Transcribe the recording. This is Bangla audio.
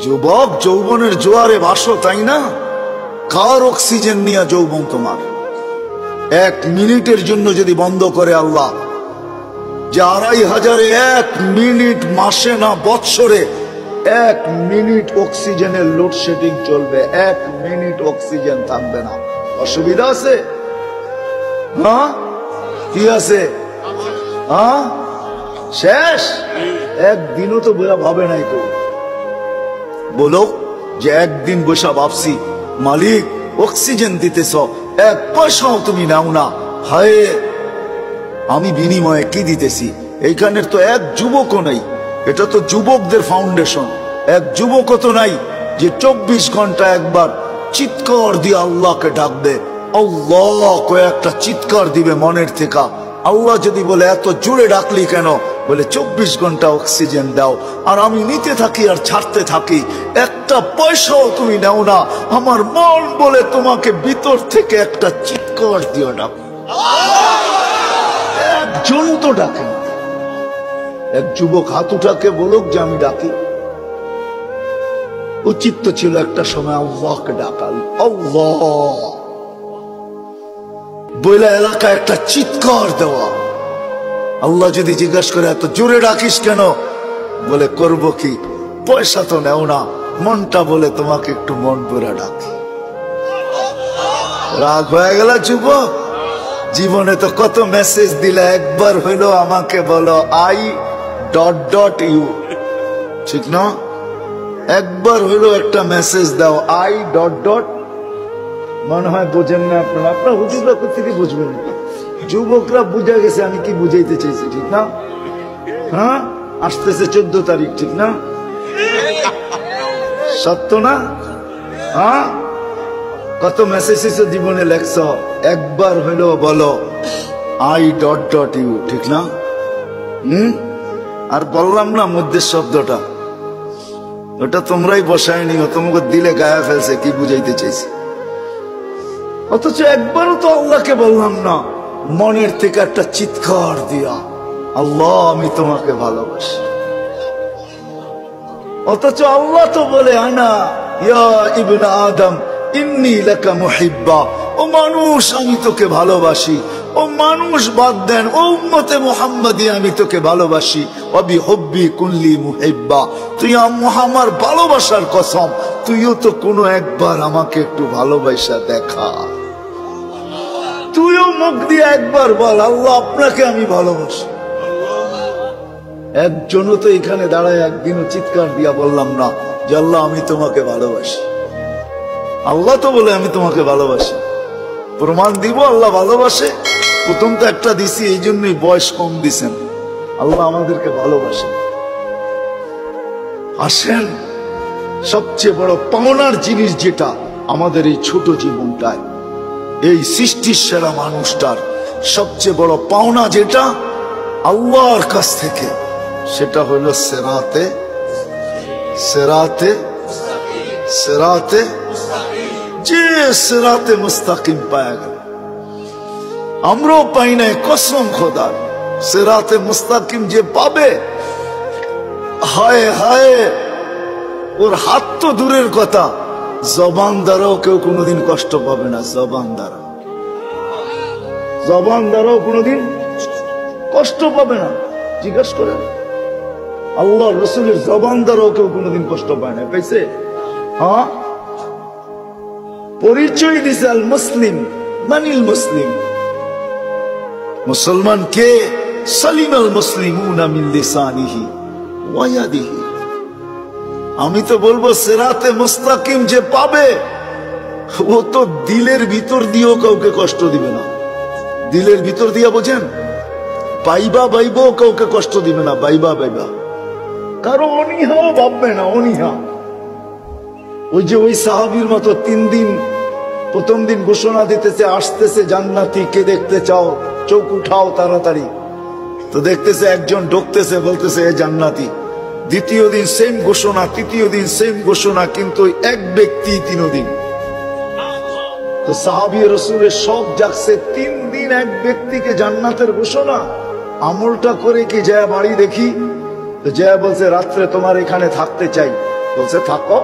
যুবক যৌবনের জোয়ারে ভাসো, তাই না? কার অক্সিজেন নিয়ে যৌবন তোমার? 1 মিনিটের জন্য যদি বন্ধ করে আল্লাহ, যে 2500 1 মিনিট, মাসে না বৎসরে 1 মিনিট অক্সিজেনের লোডশেডিং চলবে, 1 মিনিট অক্সিজেন থাকবে না, অসুবিধা আছে? হ্যাঁ, কি আছে? হ্যাঁ, শেষ। একদিনও তো ভাবে নাই তো। বলো যে একদিন বসা ভাবছি মালিক অক্সিজেন দিতেছ, 1 পয়সাও তুমি নাও না, হায় আমি বিনিময়ে কি দিতেছি? এইখানের তো 1 যুবকও নাই, এটা তো যুবকদের ফাউন্ডেশন। 1 যুবকও তো নাই যে 24 ঘন্টা একবার চিৎকার দিয়ে আল্লাহকে ডাকবে। আল্লাহ কয়েকটা চিৎকার দিবে মনের থেকে। আল্লাহ যদি বলে এত জোরে ডাকলি কেন? বলে 24 ঘন্টা অক্সিজেন দাও, আর আমি নিতে থাকি আর ছাড়তে থাকি, 1 পয়সাও তুমি নাও না। আমার মন বলে তোমাকে ভিতর থেকে একটা চিৎকার দিয়ে ডাক। একজন তো ডাকে। 1 যুবক হাত উঠাকে বলুক যে আমি ডাকি। উচিত তো ছিল একটা সময় আল্লাহকে ডাকাল, আল্লাহ বলে এলাকায় একটা চিৎকার দেওয়া। আল্লাহ যদি জিজ্ঞাসা করে এত জোরে ডাকিস কেন? বলে করব কি, পয়সা তো নেও না, মনটা বলে তোমাকে একটু মন ভরে ডাকি। রাগ হয়ে গেল যুবক? জীবনে তো কত মেসেজ দিলে, একবার হইলো আমাকে বলো I.U, ঠিক না? একবার হইলো একটা মেসেজ দাও I. মনে হয় বোঝেন না আপনারা, আপনারা হুজুররা কোথেকে বুঝবেন? যুবকরা বুঝা গেছে আমি কি বুঝাইতে চাইছি, ঠিক না? হ্যাঁ, আসতেছে 14 তারিখ, ঠিক না? সত্য না? হ্যাঁ, কত মেসেজ জীবনে লেখছ, একবার হইলো বলো I.U, ঠিক না? আর বললাম না মধ্যে শব্দটা, ওটা তোমরাই বসায় নিও, তোমাকে দিলে গায়ে ফেলছে কি বুঝাইতে চাইছি। অথচ একবারও তো আল্লাহকে বললাম না মনের থেকে একটা চিৎকার দিয়া, আল্লাহ আমি তোমাকে ভালোবাসি। অথচ আল্লাহ তো বলে আনা ইয়া ইবনে আদম ইন্নী লাকা মুহিব্বা, ও মানুষ আমি তোকে ভালোবাসি। ও মানুষ বাদ দেন, ও উম্মতে মুহাম্মাদি আমি তোকে ভালোবাসি। ওয়াবি হুব্বি কুল্লি মুহিব্বা, তুই আমার ভালোবাসার কসম, তুইও তো কোনো একবার আমাকে একটু ভালোবাসা দেখা। তুইও মুখ দিয়ে একবার বল আল্লাহ আপনাকে আমি ভালোবাসি। একজনও তো এখানে দাঁড়ায় একদিনও চিৎকার দিয়া বললাম না যে আল্লাহ আমি তোমাকে ভালোবাসি। আল্লাহ তো বলে আমি তোমাকে ভালোবাসি। প্রমাণ দিব আল্লাহ ভালোবাসে? প্রথম তো একটা দিছি, এই জন্যই বয়স কম দিছেন। আল্লাহ আমাদেরকে ভালোবাসে। আসেন, সবচেয়ে বড় পাওনার জিনিস যেটা আমাদের এই ছোট জীবনটায়, এই সৃষ্টির সেরা মানুষটার সবচেয়ে বড় পাওনা যেটা আল্লাহর কাছ থেকে, সেটা হলো সেরাতে সেরাতে সেরাতে যে সেরাতে মুস্তাকিম পায়া গেল। আমরাও পাই নাই, কসম খোদার। সেরাতে মুস্তাকিম যে পাবে, হায় হায়, ওর হাত তো দূরের কথা, জবান দ্বারাও কেউ কোনোদিন কষ্ট পাবে না। জবান দ্বারাও কোনোদিন কষ্ট পাবে না। জিজ্ঞাসা করেন, আল্লাহ রসুলের জবান দ্বারাও কেউ কোনোদিন কষ্ট পায় না, পাইছে? হ্যাঁ, পরিচয় দিছে আল মুসলিম মানিল মুসলিম। মুসলমান কে? সালিম আল মুসলিমুনা মিন লিসানিহি ওয়া ইয়াদিহি। আমি তো বলবো সেরাতে মুস্তাকিম যে পাবে, ও তো দিলের ভিতর দিয়েও কাউকে কষ্ট দিবে না। দিলের ভিতর দিয়া বোঝেন, বাইবা কাউকে কষ্ট দিবে না। বাইবা কারো অনীহাও ভাববে না, অনীহা। ওই যে ওই সাহাবীর মতো 3 দিন, প্রথম দিন ঘোষণা দিতেছে আসতেছে জান্নাতি, কে দেখতে চাও চোখ উঠাও তাড়াতাড়ি। তো দেখতেছে একজন ঢুকতেছে, বলতেছে এ জান্নাতি। দ্বিতীয় দিন সেম ঘোষণা, তৃতীয় দিন সেম ঘোষণা, কিন্তু এক ব্যক্তি 3 দিন। তো সাহাবী রাসূলের সব জাগছে, 3 দিন এক ব্যক্তিকে জান্নাতের ঘোষণা। আমলটা করে কি যায় বাড়ি দেখি? তো যায় বলছে রাত্রে তোমার এখানে থাকতে চাই। বলছে থাকো।